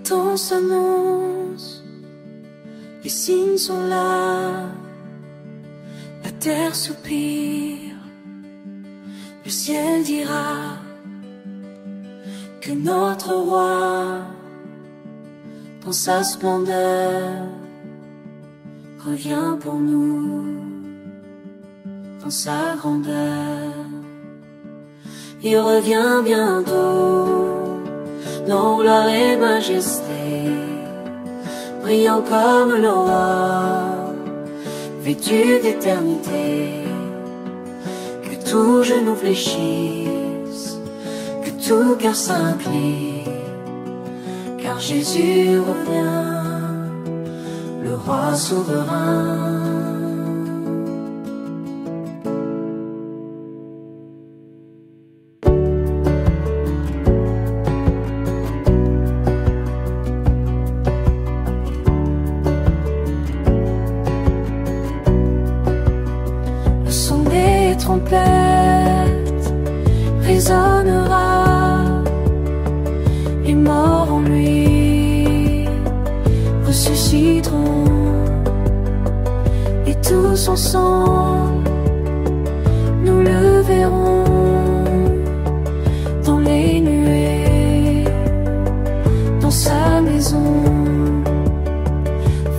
temps s'annonce, les signes sont là, la terre soupire, le ciel dira que notre roi, dans sa splendeur, revient pour nous, dans sa grandeur. Il revient bientôt, dans gloire et majesté, brillant comme l'aurore, vêtu d'éternité. Que tout genou fléchisse, que tout cœur s'incline, car Jésus revient, le roi souverain. Trompette résonnera, les morts en lui ressusciteront, et tous ensemble nous le verrons dans les nuées, dans sa maison.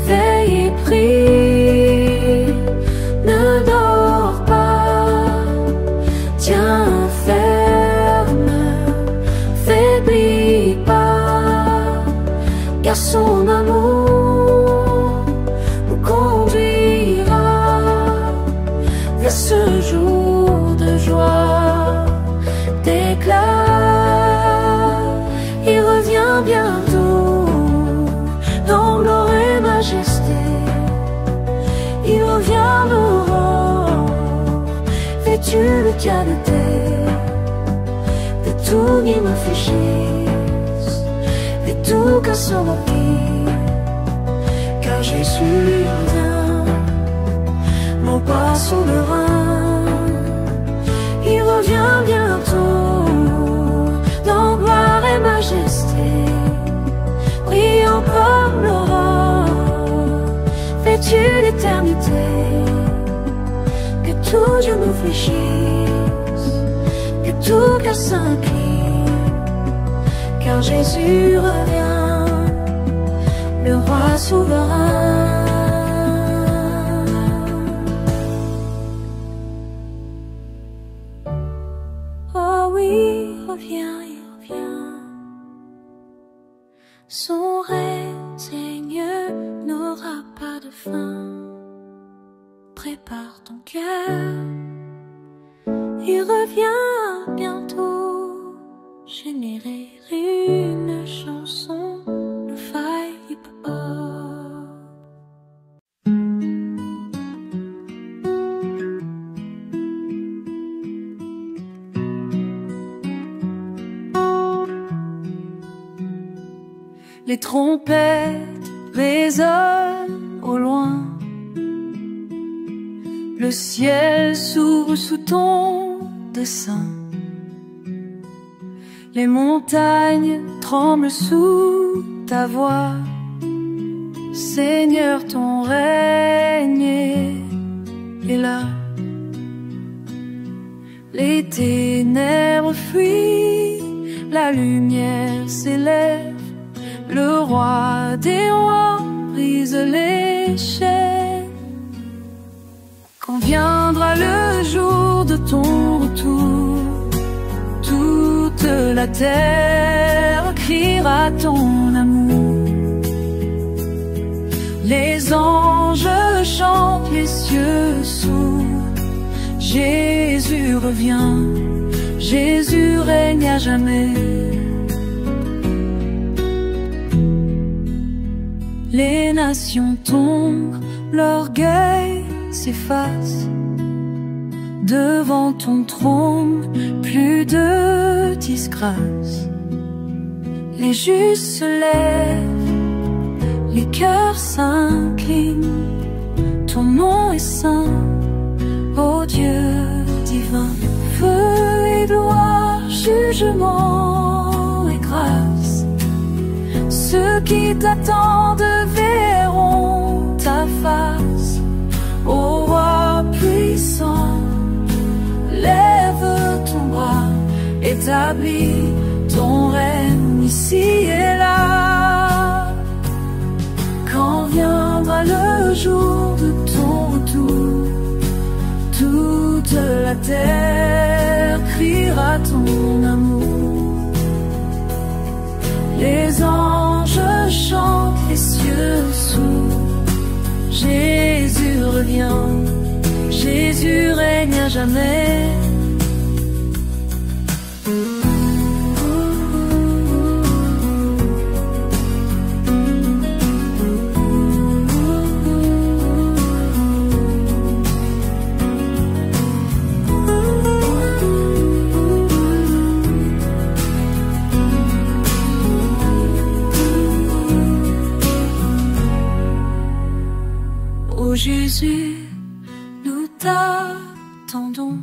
Veille et prie, ne dors pas, tiens ferme, faiblis pas, car son amour nous conduira vers ce jour de joie, d'éclat. Il revient bientôt, dans gloire et majesté. Il revient l'aurore, vêtu de qualité, de tout qui me fléchisse, de tout que son empire, car Jésus revient, mon roi souverain. Il revient bientôt, dans gloire et majesté, brillant comme l'aurore, vêtu d'éternité. Que tout Dieu nous fléchisse, que tout cœur s'incline, car Jésus revient, le roi souverain. Oh oui, il revient, son règne n'aura pas de fin. Prépare ton cœur, il revient bientôt, générer une chanson de hip-hop. Les trompettes résonnent au loin, le ciel s'ouvre sous ton dessein, les montagnes tremblent sous ta voix. Seigneur, ton règne est là. Les ténèbres fuient, la lumière s'élève, le roi des rois brise les chaînes. Quand viendra le jour de ton retour, toute la terre criera ton amour. Les anges chantent, les cieux s'ouvrent. Jésus revient, Jésus règne à jamais. Les nations tombent, l'orgueil s'efface. Devant ton trône, plus de disgrâce. Les justes se lèvent, les cœurs s'inclinent. Ton nom est saint, ô Dieu divin. Feu et gloire, jugement et grâce ceux qui t'attendent verront ta face. Ô roi puissant, lève ton bras, établis ton règne ici et là. Quand viendra le jour de ton retour, toute la terre criera ton amour. Les anges chantent, les cieux s'ouvrent. Jésus revient, Jésus règne à jamais. Ô Jésus, nous t'attendons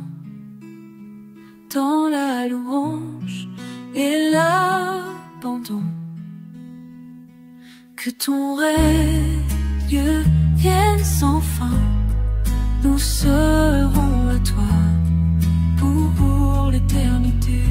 dans la louange et l'abandon. Que ton règne vienne sans fin, nous serons à toi pour l'éternité.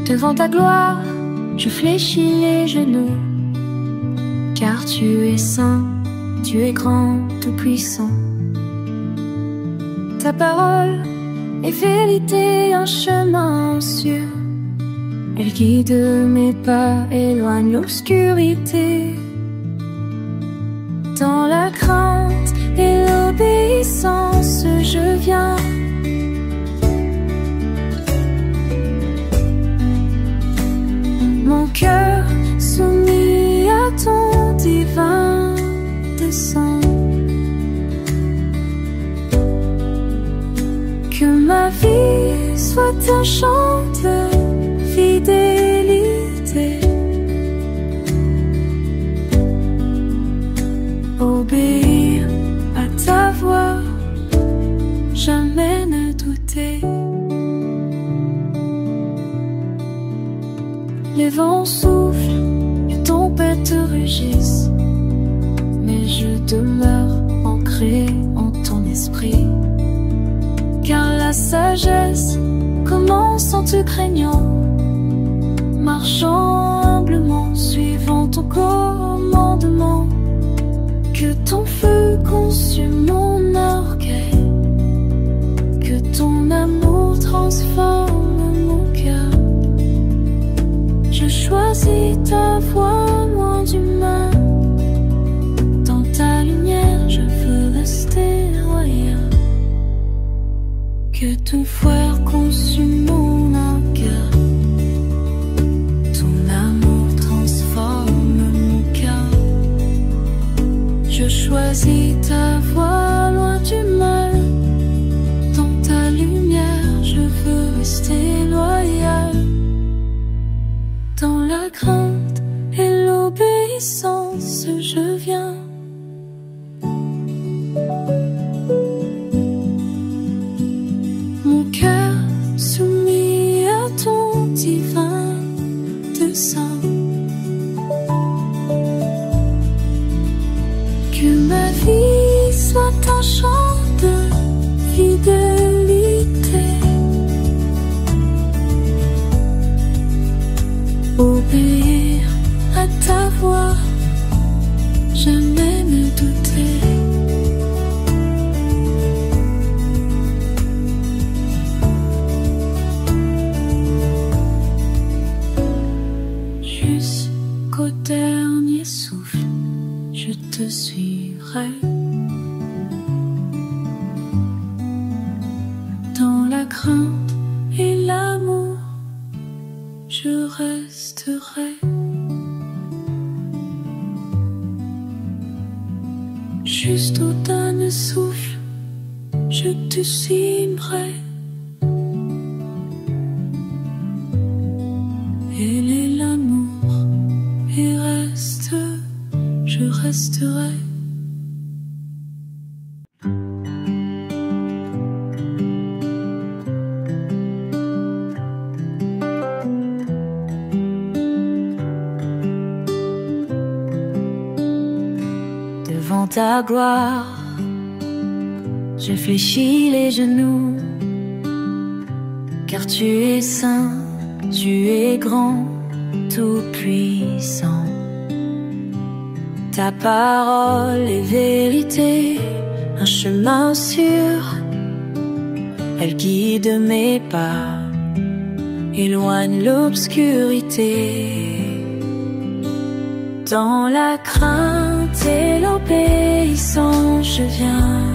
Devant ta gloire, je fléchis les genoux, car tu es saint, tu es grand, tout puissant. Ta parole est vérité, un chemin sûr. Elle guide mes pas, éloigne l'obscurité. Dans la crainte et l'obéissance, je viens. Mon cœur soumis à ton divin dessein. Que ma vie soit un chant de fidélité. Obéir à ta voix, jamais ne douter. Les vents soufflent, les tempêtes rugissent, mais je demeure ancré en ton esprit. Car la sagesse commence en te craignant, marchant humblement, suivant ton commandement. Que ton feu consume mon orgueil, que ton amour transforme mon cœur. Je choisis ta voie loin du mal. Dans ta lumière, je veux rester loyal. Que ton feu consume mon cœur. Ton amour transforme mon cœur. Je choisis ta voie loin du mal. Dans ta lumière, je veux rester loyal. Dans la crainte et l'obéissance, je viens. Mon cœur soumis à ton divin dessein. Que ma vie soit un chant de fidélité. Obéir à ta voix, jamais ne douter. resterai. Juste au dernier souffle, je te signerai. Il est l'amour et reste, je resterai. Devant ta gloire, je fléchis les genoux, car tu es saint, tu es grand, tout puissant. Ta parole est vérité, un chemin sûr, elle guide mes pas, éloigne l'obscurité. Dans la crainte et l'obéissance, je viens,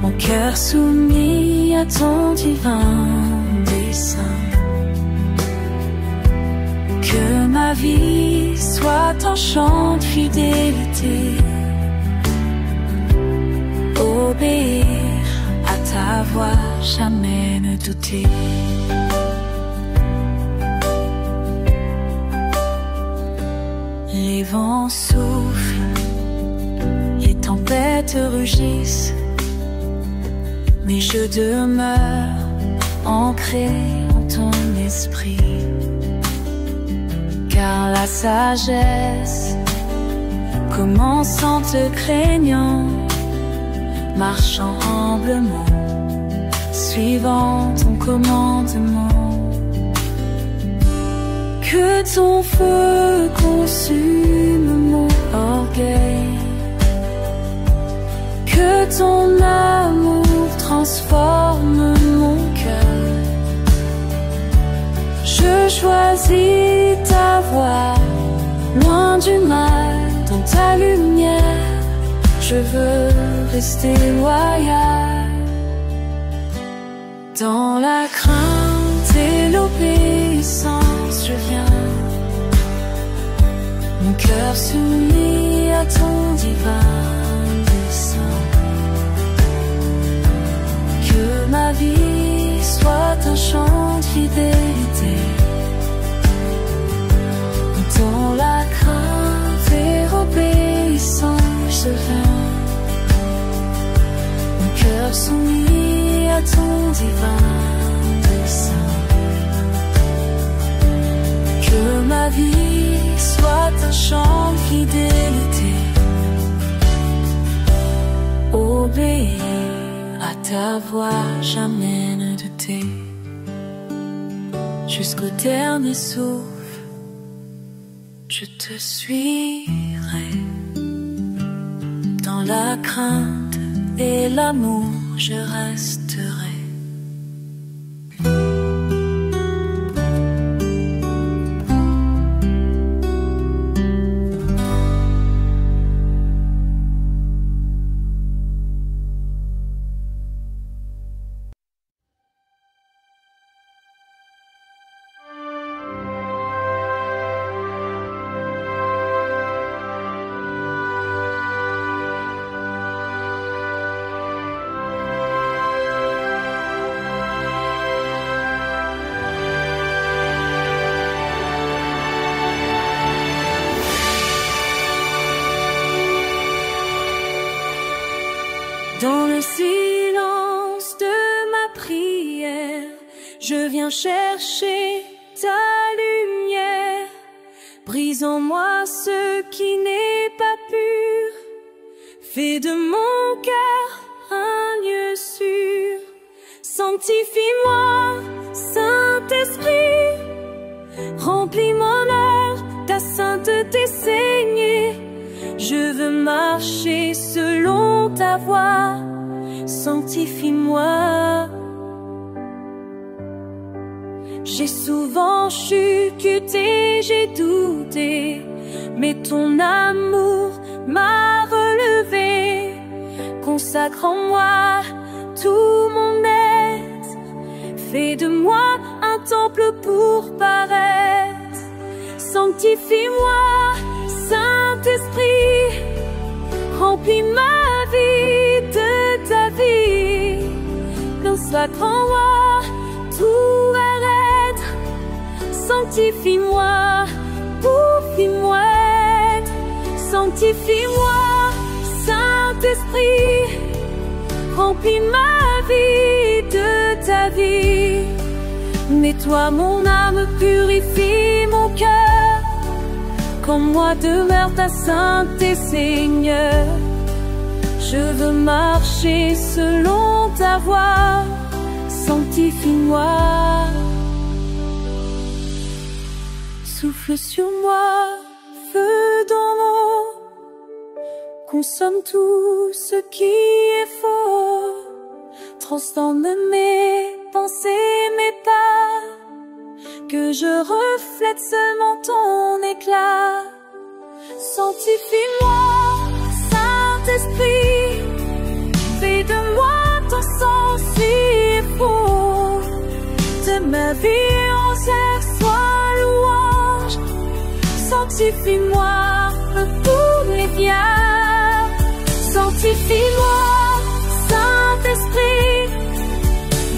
mon cœur soumis à ton divin dessein. Que ma vie soit un chant de fidélité, obéir à ta voix, jamais ne douter. Les vents soufflent, les tempêtes rugissent, mais je demeure ancré en ton esprit. Car la sagesse commence en te craignant, marchant humblement, suivant ton commandement. Que ton feu consume mon orgueil, que ton amour transforme mon cœur. Je choisis ta voie, loin du mal, dans ta lumière. Je veux rester loyal. Dans la crainte et l'obéissance, je viens, mon cœur soumis à ton divin dessein. Que ma vie soit un chant de fidélité. Dans la crainte et l'obéissance, je viens, mon cœur soumis à ton divin dessein. Que ma vie soit un chant de fidélité, obéir à ta voix, jamais ne douter. Jusqu'au dernier souffle, je te suivrai. Dans la crainte et l'amour, je resterai. Dans le silence de ma prière, je viens chercher ta lumière. Brise en moi ce qui n'est pas pur. Fais de mon cœur un lieu sûr. Sanctifie-moi, Saint-Esprit. Remplis mon œuvre, ta sainteté saignée. Je veux marcher selon ta voie, sanctifie-moi. J'ai souvent chuté, j'ai douté, mais ton amour m'a relevé. Consacre en moi tout mon être, fais de moi un temple pour paraître. Sanctifie-moi, Saint-Esprit, remplis ma vie de ta vie. Dans sacre en moi, tout arrête. Sanctifie-moi, bouffe-moi. Sanctifie-moi, Saint-Esprit, remplis ma vie de ta vie. Nettoie mon âme, purifie mon cœur. Qu'en moi demeure ta sainteté, Seigneur. Je veux marcher selon ta voie. Sanctifie-moi. Souffle sur moi, feu dans l'eau. Consomme tout ce qui est faux. Transforme mes pensées, mes pas. Que je reflète seulement ton éclat. Sanctifie-moi, Saint-Esprit. Fais de moi ton sang si beau. De ma vie entière sois louange. Sanctifie-moi pour les biens. Sanctifie-moi, Saint-Esprit.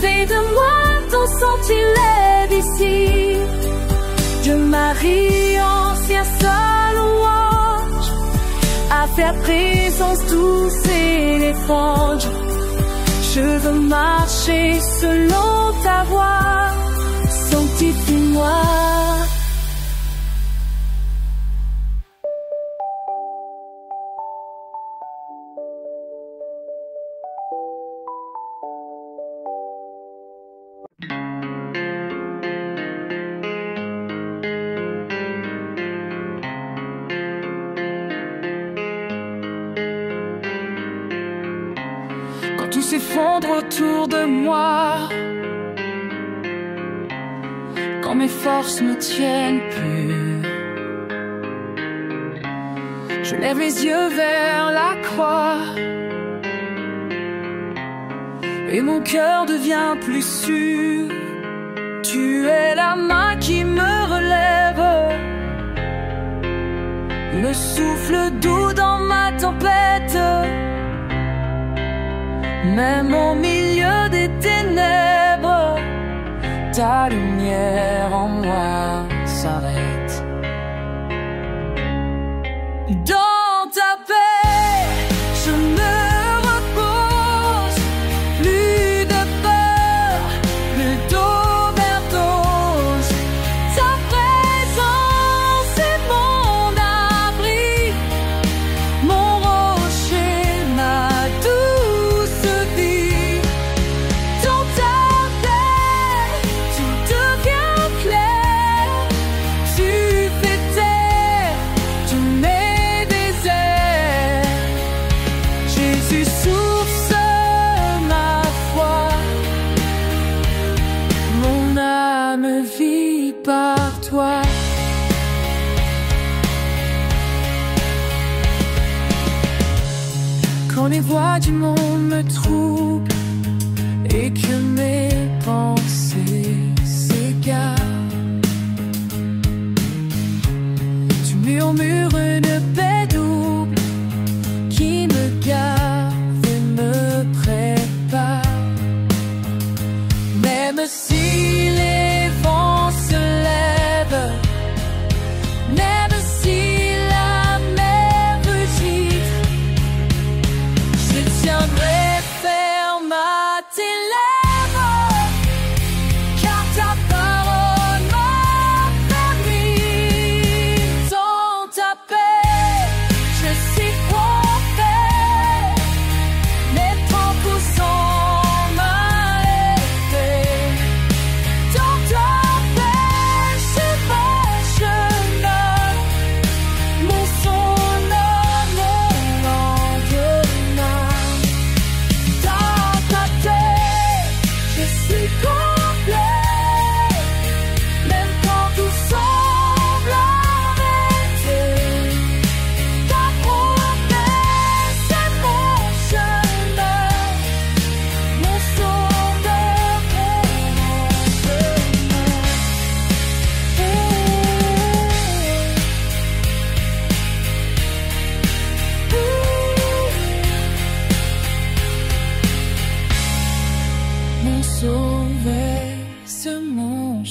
Fais de moi ton sortilège ici. De Marie ancienne sa louange. À faire présence douce et l'étrange. Je veux marcher selon ta voie. Sanctifie-moi. Tout s'effondre autour de moi, quand mes forces me tiennent plus. Je lève les yeux vers la croix et mon cœur devient plus sûr. Tu es la main qui me relève, le souffle doux dans ma tempête. Même au milieu des ténèbres, ta lumière en moi s'arrête. Dans ta paix, je me repose. Plus de peur, plus d'overdose. Ta présence est mon abri, mon rocher, ma douce. Dans ta paix, tout devient clair. Tu fais taire tous mes déserts. Jésus, source ma foi. Mon âme vit par toi. Quand les voix du monde me troublent et que mes pensées s'égarent, tu murmures une paix double qui me garde et me prépare. Même si les vents se lèvent, même si la mer rugit, je tiendrai ferme à tes lèvres, car ta parole m'a permis. Dans ta paix, je suis prophète, mes propos sont mal élevés.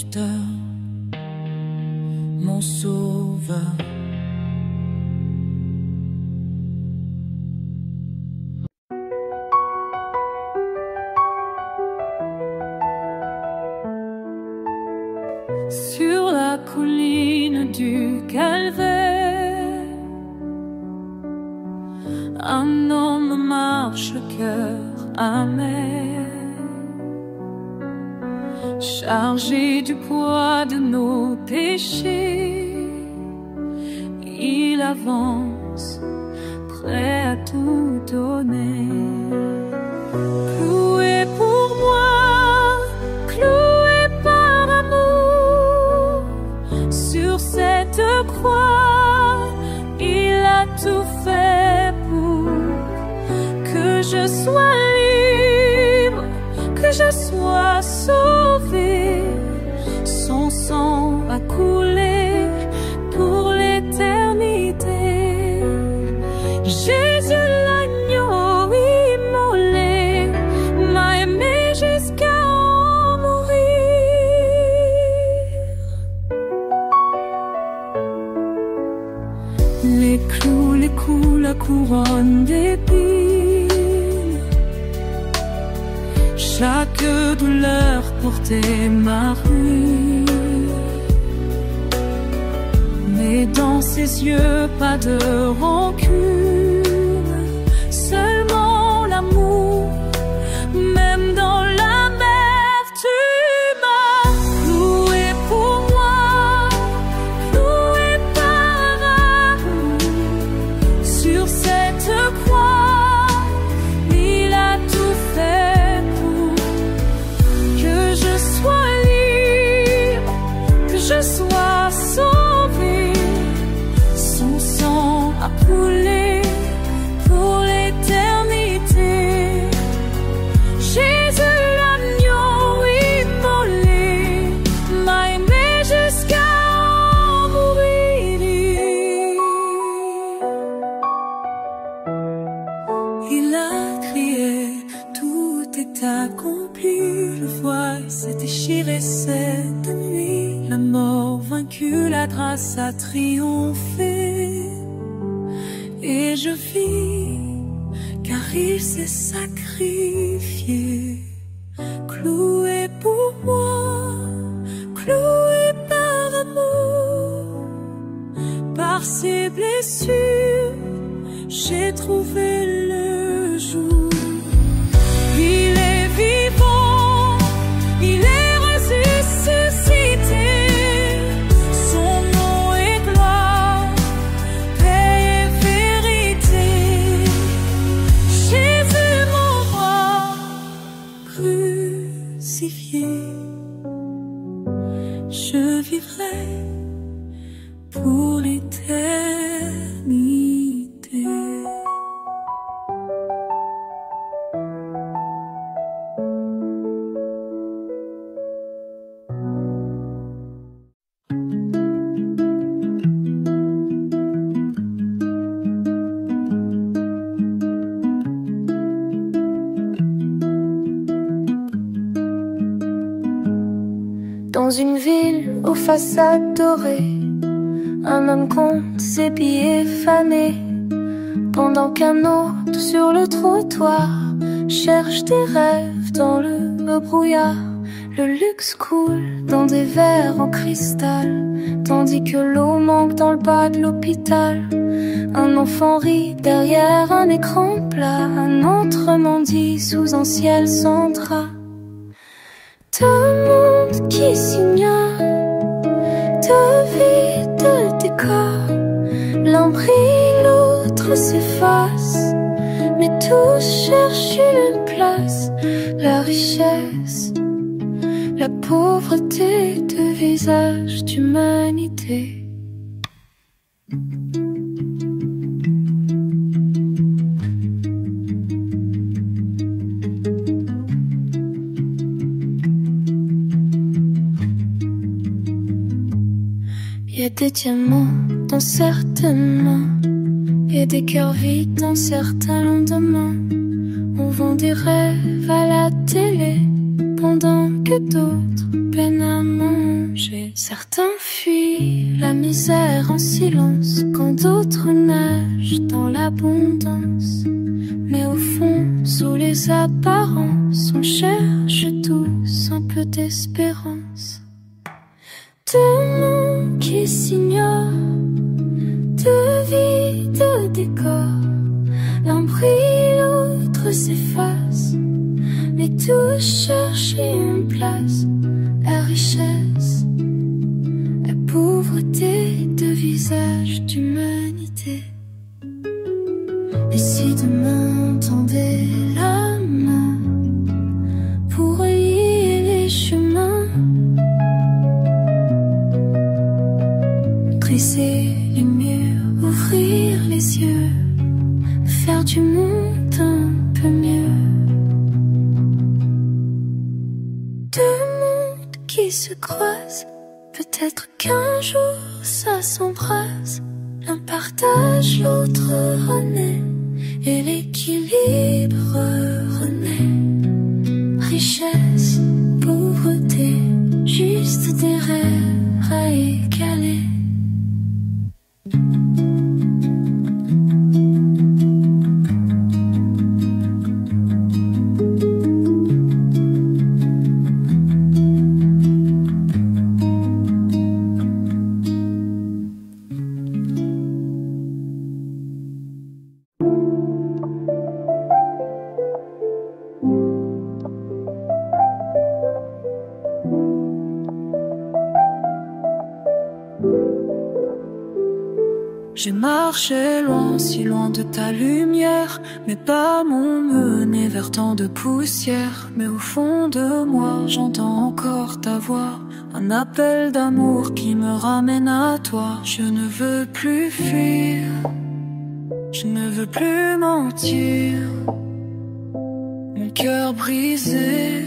protecteur, mon sauveur. Sur la colline du calvaire, un homme marche cœur amer, chargé du poids de nos péchés. Il avance, prêt à tout donner. Cloué pour moi, cloué par amour, sur cette croix, il a tout fait pour que je sois libre, que je sois sauvé. Son sang a coulé pour l'éternité. Jésus l'agneau immolé m'a aimé jusqu'à en mourir. Les clous, les coups, la couronne d'épines, chaque douleur portait ma ruine. Mais dans ses yeux, pas de rancune, seulement l'amour. Même dans l'amertume, cloué pour moi, cloué par amour, sur cette croix, il a tout fait pour que je sois libre, que je sois sauvé. Son sang a coulé pour l'éternité. Jésus l'agneau immolé m'a aimé jusqu'à en mourir. Il a crié, tout est accompli. Le voile s'est déchiré cette nuit. La mort vaincue, la grâce a triomphé. Et je vis, car il s'est sacrifié. Cloué pour moi, cloué par amour. Par ses blessures, j'ai trouvé le jour. Il est vivant, il est ressuscité. Son nom est gloire, paix et vérité. Jésus mon roi, crucifié, je vivrai pour l'éternité. Dans une ville aux façades dorées, un homme compte ses billets fanés, pendant qu'un autre sur le trottoir cherche des rêves dans le brouillard. Le luxe coule dans des verres en cristal, tandis que l'eau manque dans le bas de l'hôpital. Un enfant rit derrière un écran plat, un autre mendie sous un ciel sans drap. Deux mondes qui s'ignorent, deux vies, deux décors. L'un brille, l'autre s'efface, mais tous cherchent une place. La richesse, la pauvreté, deux visages d'humanité. Y a des diamants dans certaines mains et des cœurs vides dans certains lendemains. On vend des rêves à la télé pendant que d'autres peinent à mentir. changer. Certains fuient la misère en silence, quand d'autres nagent dans l'abondance. Mais au fond, sous les apparences, on cherche tous un peu d'espérance. Deux mondes qui s'ignorent, deux vies, deux décors. L'un brille, l'autre s'efface, mais tous cherchent une place. La richesse, la pauvreté, deux visages d'humanité. Et si demain on tendait la main pour relier les chemins, briser les murs, ouvrir les yeux, faire du monde un peu mieux. Deux mondes qui se croisent, peut-être qu'un jour ça s'embrase. L'un partage, l'autre renaît, et l'équilibre renaît. Richesse, pauvreté, juste des rêves à égaler. J'ai marché loin, si loin de ta lumière. Mes pas m'ont mené vers tant de poussière. Mais au fond de moi, j'entends encore ta voix, un appel d'amour qui me ramène à toi. Je ne veux plus fuir, je ne veux plus mentir. Mon cœur brisé,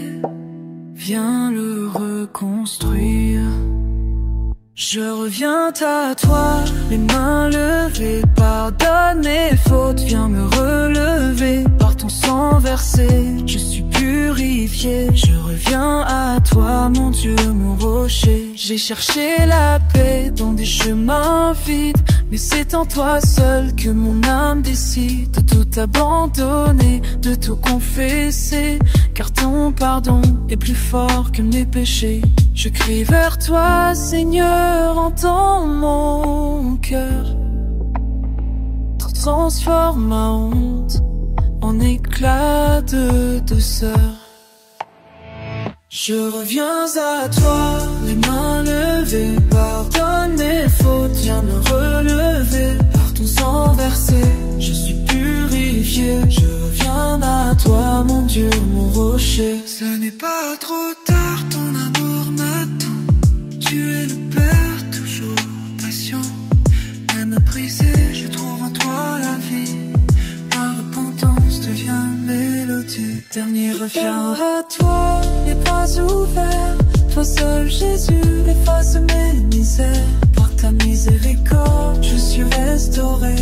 viens le reconstruire. Je reviens à toi, les mains levées. Pardonne mes fautes, viens me relever. Par ton sang versé, je suis purifié. Je reviens à toi, mon Dieu, mon rocher. J'ai cherché la paix dans des chemins vides, mais c'est en toi seul que mon âme décide de tout abandonner, de tout confesser. Car ton pardon est plus fort que mes péchés. Je crie vers toi, Seigneur, entends mon cœur. Transforme ma honte en éclat de douceur. Je reviens à toi, les mains levées. Pardonne mes fautes, viens me relever. Par ton sang versé, je suis purifié. Je reviens à toi, mon Dieu, mon rocher. Ce n'est pas trop tard, ton amour m'attend. Tu es le Père, toujours patient. Même brisé, je trouve en toi la vie. Ma repentance devient mélodie. Dernier reviens à toi, les bras ouverts. Toi seul, Jésus, efface mes misères. Par ta miséricorde, je suis restauré.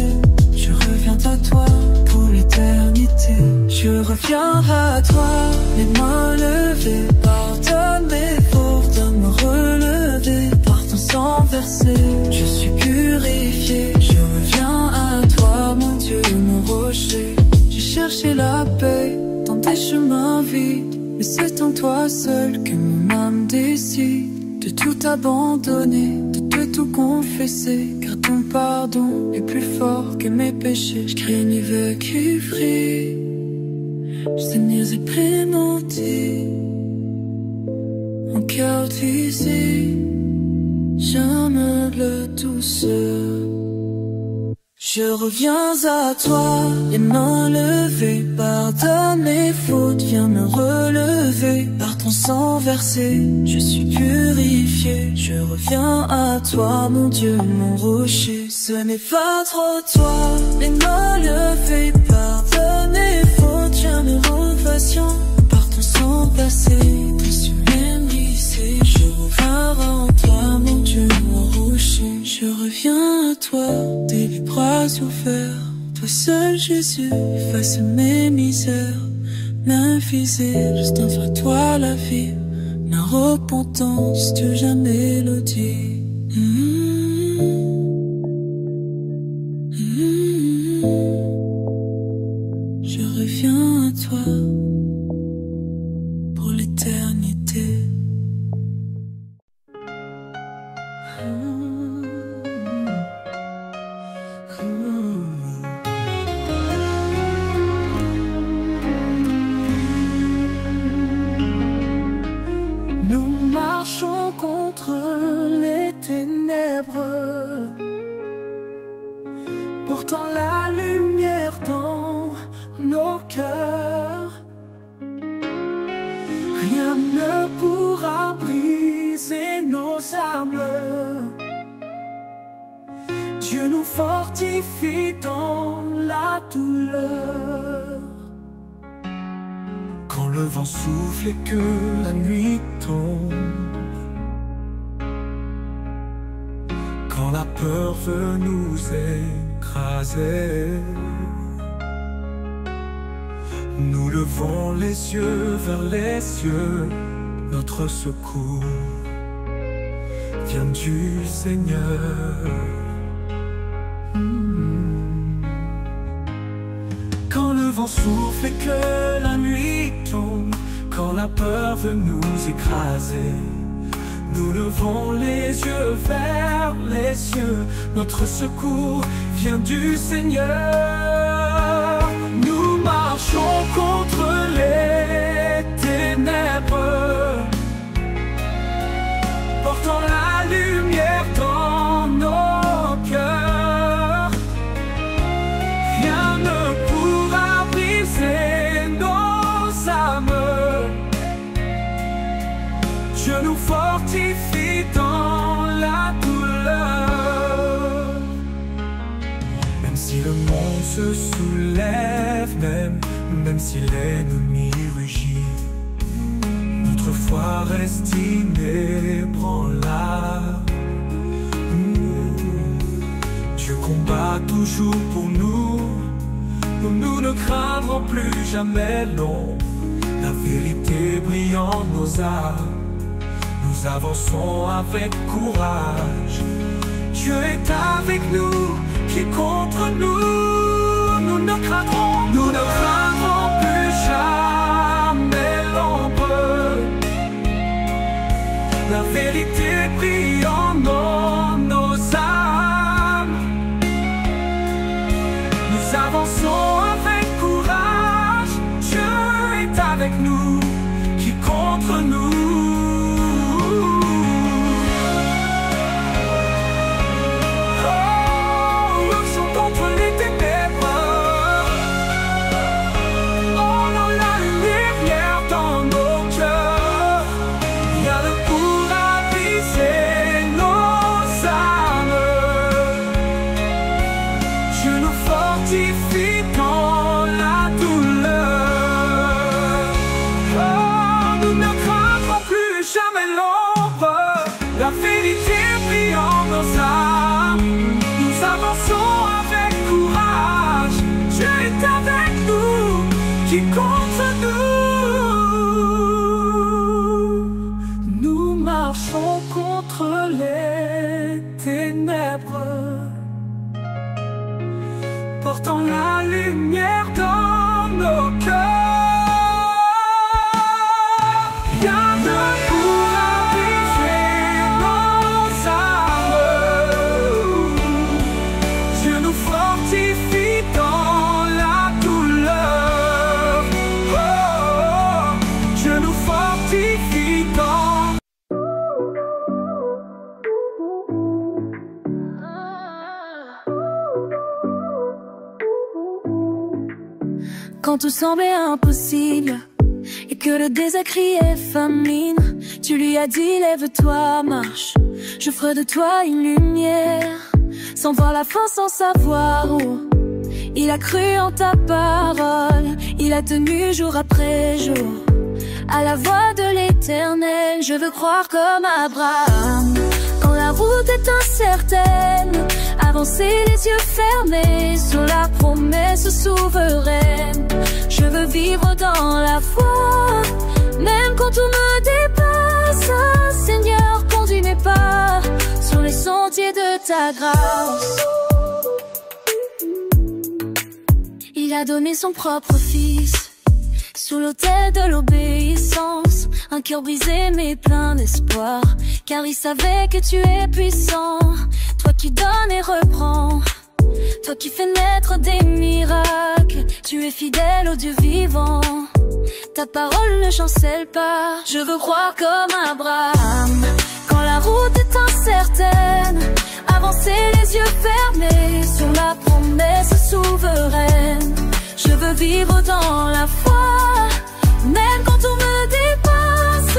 Je reviens à toi pour l'éternité. Je reviens à toi, les mains levées. Pardonne mes fautes, de me relever. Par ton sang versé, je suis purifié. Je reviens à toi, mon Dieu, mon rocher. J'ai cherché la paix dans des chemins vides, mais c'est en toi seul que mon âme décide de tout abandonner, de tout confesser. Car ton pardon est plus fort que mes péchés. Je crie une veut qui brille, je saigne éprémenté. Mon cœur divisé, j'aime le douceur. Je reviens à toi, les mains levées. Pardonne mes fautes, viens me relever. Par ton sang versé, je suis purifié. Je reviens à toi, mon Dieu, mon rocher. Ce n'est pas trop toi, les mains levées. Pardonne mes fautes, viens me rendre patient. Par ton sang versé, je suis brisé. Je reviens à toi, mon Dieu, mon rocher. Je reviens à toi, tes bras ouverts. Toi seul, Jésus, efface mes misères. M'inviser, juste vers toi la vie. la repentance de jamais le dire. Je reviens à toi pour l'éternité. Nous marchons contre les ténèbres, portant la lumière dans nos cœurs. Rien ne pourra briser nos armes. Dieu nous fortifie dans la douleur. Quand le vent souffle et que la nuit tombe, quand la peur veut nous écraser, nous levons les yeux vers les cieux. Notre secours vient du Seigneur. Quand le vent souffle et que la nuit tombe, quand la peur veut nous écraser, nous levons les yeux vers les cieux. Notre secours vient du Seigneur. Nous marchons contre les ténèbres, portant la lumière dans nos cœurs. Rien ne pourra briser nos âmes. Dieu nous fortifie dans la douleur. Même si le monde se soulève, même si l'ennemi rugit, notre foi reste inébranlable. Dieu combat toujours pour nous. Nous ne craindrons plus jamais l'ombre. La vérité brille en nos âmes. Nous avançons avec courage. Dieu est avec nous, qui est contre nous. Nous ne craindrons plus jamais l'ombre. La vérité brille en nos âmes. Nous avançons avec courage. Dieu est avec nous, qui est contre nous. Nous marchons contre les ténèbres, portant la lumière dans nos cœurs. Rien ne pourra briser nos âmes. Dieu nous fortifie dans la douleur. Dieu nous fortifie dans... Quand tout semblait impossible et que le désert criait famine, tu lui as dit lève-toi, marche, je ferai de toi une lumière. Sans voir la fin, sans savoir où, il a cru en ta parole, il a tenu jour après jour à la voix de l'Éternel. Je veux croire comme Abraham, quand la route est incertaine, avancer les yeux fermés sur la promesse souveraine. Je veux vivre dans la foi, même quand tout me dépasse. ta grâce. Il a donné son propre fils sous l'autel de l'obéissance. Un cœur brisé mais plein d'espoir, car il savait que tu es puissant. Toi qui donnes et reprends, toi qui fais naître des miracles, tu es fidèle au Dieu vivant. Ta parole ne chancelle pas. Je veux croire comme Abraham, quand la route est incertaine, avancer les yeux fermés sur la promesse souveraine. Je veux vivre dans la foi, même quand tout me dépasse.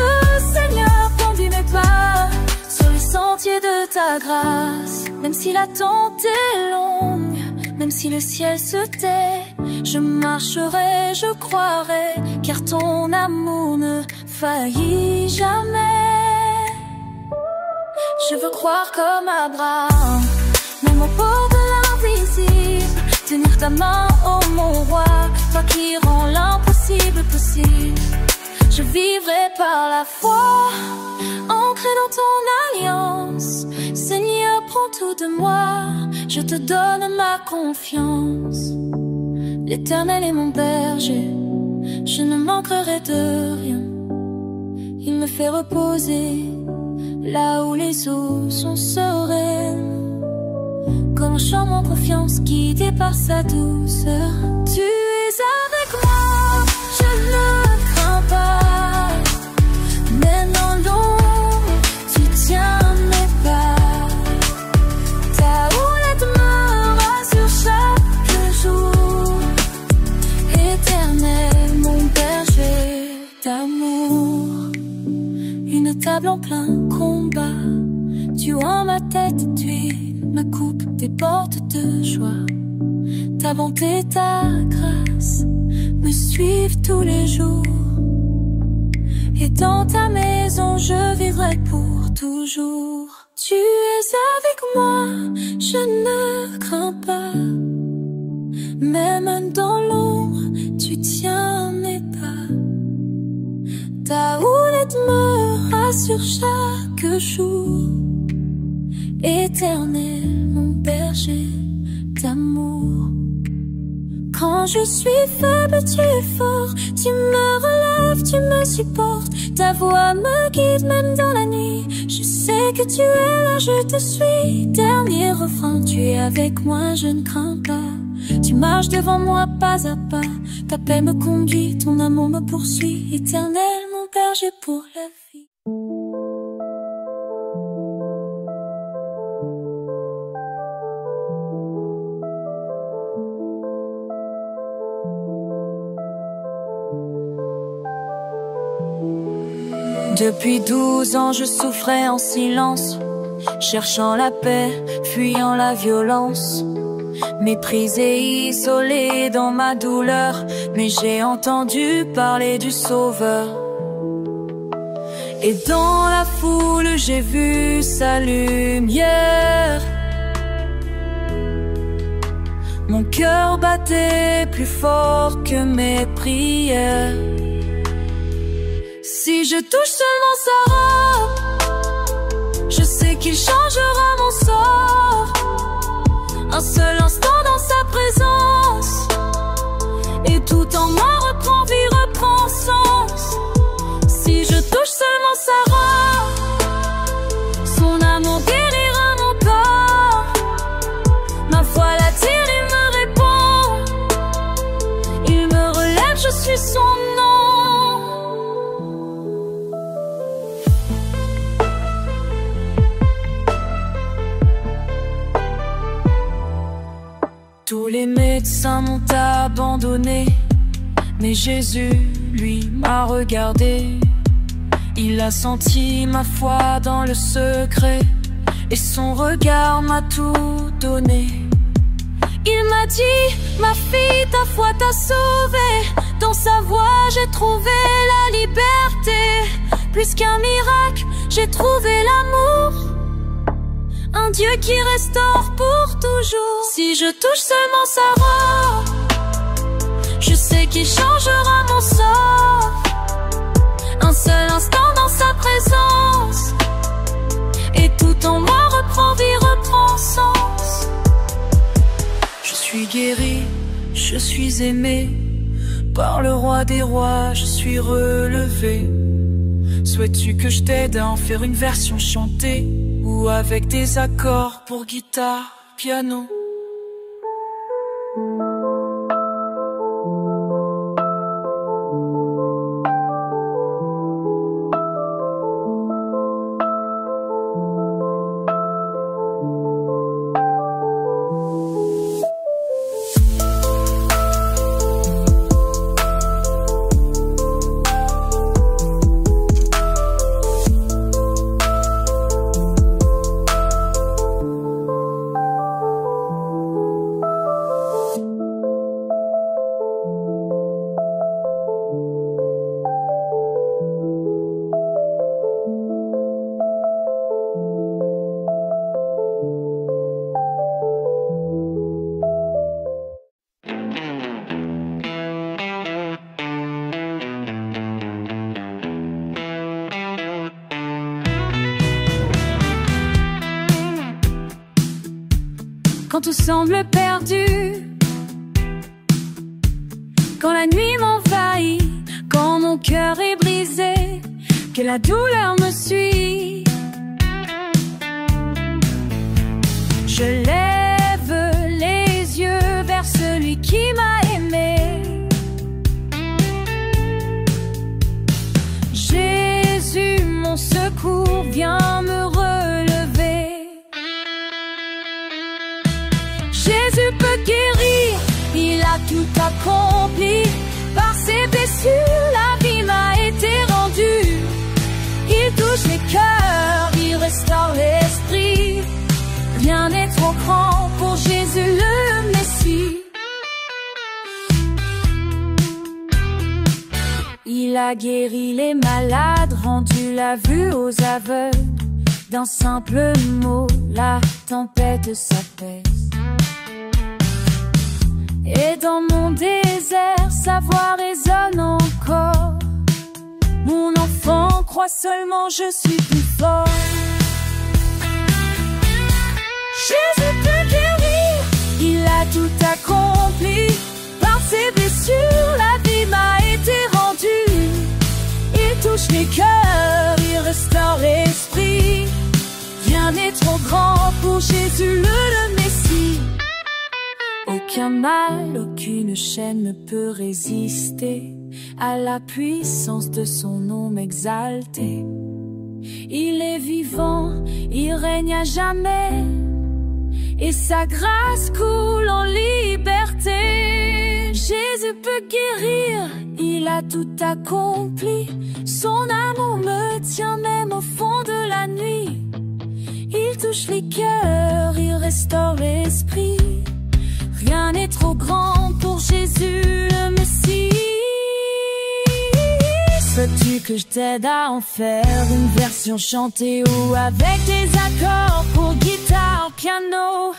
Seigneur, conduis mes pas sur les sentiers de ta grâce. Même si l'attente est longue, même si le ciel se tait, je marcherai, je croirai, car ton amour ne faillit jamais. Je veux croire comme Abraham, même au bord de l'invisible, tenir ta main, oh mon roi, toi qui rends l'impossible possible. Je vivrai par la foi, ancré dans ton alliance. Seigneur, prends tout de moi, je te donne ma confiance. L'Éternel est mon berger, je ne manquerai de rien. Il me fait reposer là où les eaux sont sereines, comme un champ en confiance guidé par sa douceur. Tu es avec moi, je ne crains pas, même dans l'ombre, tu tiens mes pas. Ta houlette me rassure chaque jour. Éternel, mon berger d'amour, une table en plein combat, tu en ma tête d'huile, ma coupe déborde de joie. Ta bonté, ta grâce me suivent tous les jours, et dans ta maison je vivrai pour toujours. Tu es avec moi, je ne crains pas, même dans l'ombre, tu tiens mes pas. Ta houlette me rassure chaque jour. Éternel, mon berger d'amour. Quand je suis faible, tu es fort. Tu me relèves, tu me supportes. Ta voix me guide même dans la nuit. Je sais que tu es là, je te suis. Dernier refrain, tu es avec moi, je ne crains pas. Tu marches devant moi pas à pas. Ta paix me conduit, ton amour me poursuit. Éternel, mon berger pour la vie. Depuis 12 ans, je souffrais en silence, cherchant la paix, fuyant la violence. Méprisé, isolé dans ma douleur, mais j'ai entendu parler du Sauveur. Et dans la foule, j'ai vu sa lumière. Mon cœur battait plus fort que mes prières. Si je touche seulement sa robe, je sais qu'il changera mon sort. Un seul instant dans sa présence, et tout en moi reprend vie, reprend sens. Si je touche seulement sa robe, son amour guérira mon corps. Ma foi l'attire, il me répond, il me relève, je suis son nom. Tous les médecins m'ont abandonné, mais Jésus, lui, m'a regardé. Il a senti ma foi dans le secret, et son regard m'a tout donné. Il m'a dit, ma fille, ta foi t'a sauvée. Dans sa voix, j'ai trouvé la liberté. Plus qu'un miracle, j'ai trouvé l'amour. Un Dieu qui restaure pour toujours. Si je touche seulement sa robe, je sais qu'il changera mon sort. Un seul instant dans sa présence, et tout en moi reprend vie, reprend guéri, je suis aimé. Par le roi des rois, je suis relevé. Souhaites-tu que je t'aide à en faire une version chantée, ou avec des accords pour guitare, piano? Quand tout semble perdu, quand la nuit m'envahit, quand mon cœur est brisé, que la douleur me suit, je lève les yeux vers celui qui m'a aimé. Jésus, mon secours, viens me relever. Jésus peut guérir, il a tout accompli. Par ses blessures, la vie m'a été rendue. Il touche les cœurs, il restaure l'esprit. Rien n'est trop grand pour Jésus le Messie. Il a guéri les malades, rendu la vue aux aveugles. D'un simple mot, la tempête s'apaise. Et dans mon désert, sa voix résonne encore. Mon enfant, crois seulement, je suis plus fort. Jésus peut guérir, il a tout accompli. Par ses blessures, la vie m'a été rendue. Il touche les cœurs, il restaure l'esprit. Rien n'est trop grand pour Jésus le Messie. Aucun mal, aucune chaîne ne peut résister à la puissance de son nom exalté. Il est vivant, il règne à jamais, et sa grâce coule en liberté. Jésus peut guérir, il a tout accompli. Son amour me tient même au fond de la nuit. Il touche les cœurs, il restaure l'esprit. Rien n'est trop grand pour Jésus le Messie. Veux-tu que je t'aide à en faire une version chantée, ou avec des accords pour guitare, piano?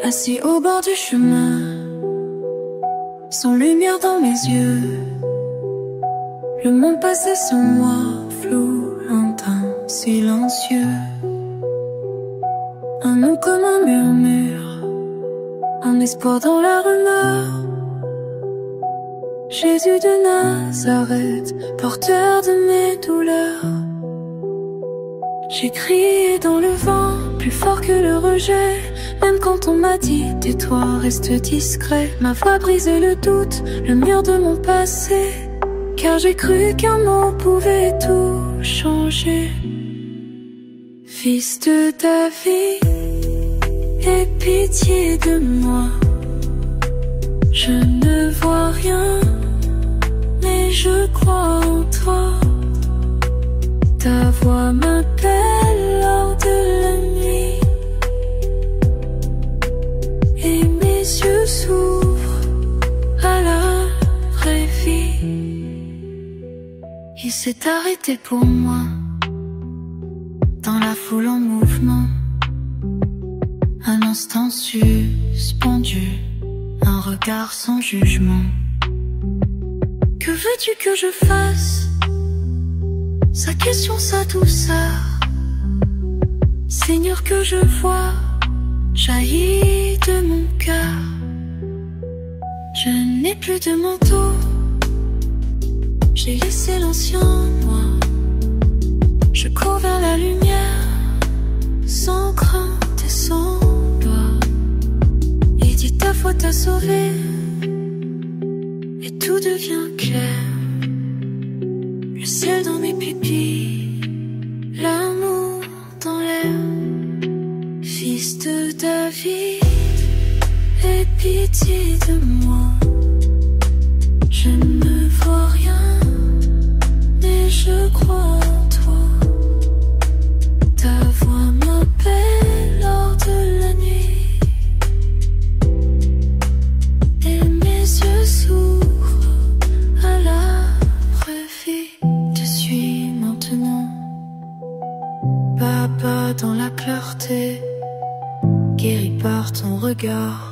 Assis au bord du chemin, sans lumière dans mes yeux, le monde passait sans moi, flou, lointain, silencieux. Un nom comme un murmure, un espoir dans la rumeur. Jésus de Nazareth, porteur de mes douleurs. J'ai crié dans le vent, plus fort que le rejet. Même quand on m'a dit, tais-toi, reste discret. Ma voix brisait le doute, le mur de mon passé. Car j'ai cru qu'un mot pouvait tout changer. Fils de David, aie pitié de moi. Je ne vois rien, mais je crois en toi. Ta voix m'appelle lors de la nuit, et mes yeux s'ouvrent s'arrêter pour moi, dans la foule en mouvement, un instant suspendu, un regard sans jugement. Que veux-tu que je fasse? Sa question, sa douceur, Seigneur, que je vois jaillit de mon cœur. Je n'ai plus de manteau, j'ai laissé l'ancien moi. Je cours vers la lumière, sans crainte et sans doigt. Et dis ta faute t'a sauvé, et tout devient clair. Le ciel dans mes pupilles, l'amour dans l'air. Fils de David, aie pitié de moi. Je ne vois rien, mais je crois en toi. Ta voix m'appelle lors de la nuit, et mes yeux s'ouvrent à la revue. Te suis maintenant, Papa, dans la clarté, guéri par ton regard.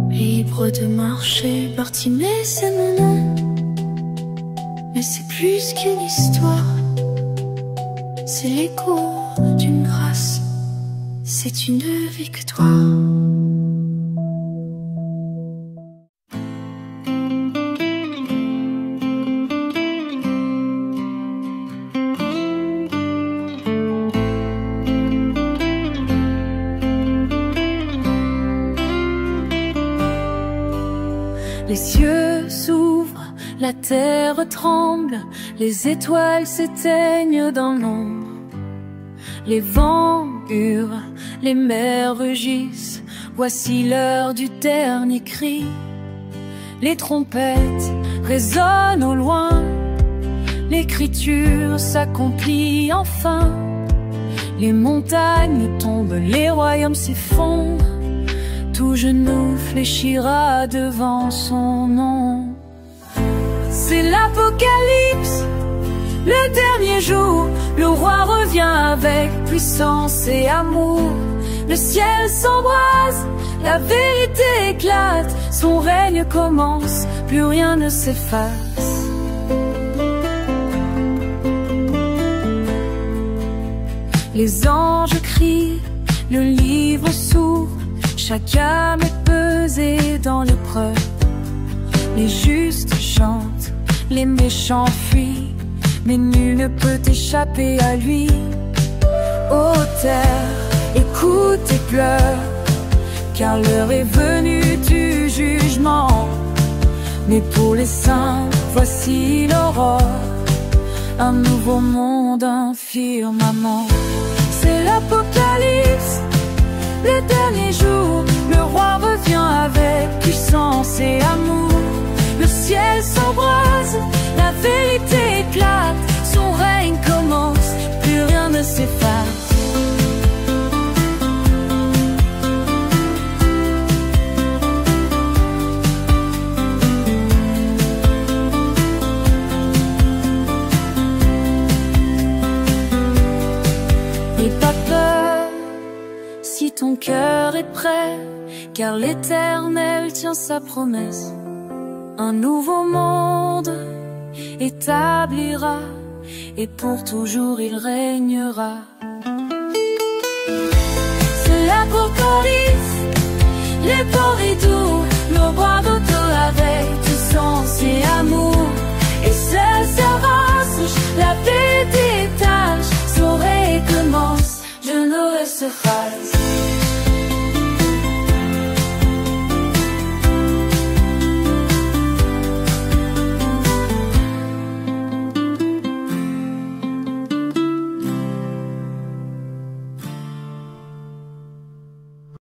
Libre de marcher, Bartimée c'est mon nom. Mais c'est plus qu'une histoire, c'est l'écho d'une grâce, c'est une victoire. Les cieux s'ouvrent, la terre tremble, les étoiles s'éteignent dans l'ombre. Les vents hurlent, les mers rugissent, voici l'heure du dernier cri. Les trompettes résonnent au loin, l'écriture s'accomplit enfin. Les montagnes tombent, les royaumes s'effondrent. Tout genou fléchira devant son nom. C'est l'apocalypse, le dernier jour. Le roi revient avec puissance et amour. Le ciel s'embrase, la vérité éclate. Son règne commence, plus rien ne s'efface. Les anges crient, le livre s'ouvre. Chaque âme est pesée dans l'épreuve. Les justes chantent, les méchants fuient, mais nul ne peut échapper à lui. Ô terre, écoute et pleure, car l'heure est venue du jugement. Mais pour les saints, voici l'aurore, un nouveau monde, un firmament. C'est l'apocalypse, le dernier jour, le roi revient avec puissance et amour. Le ciel s'embrase, la vérité éclate. Son règne commence, plus rien ne s'efface. N'aie pas peur si ton cœur est prêt, car l'Éternel tient sa promesse. Un nouveau monde établira, et pour toujours il régnera. C'est l'apocalypse, les corridors, le roi d'auto avec puissance et amour. Et seul s'avance, la paix détache, son règne commence, je n'aurai ce phrase.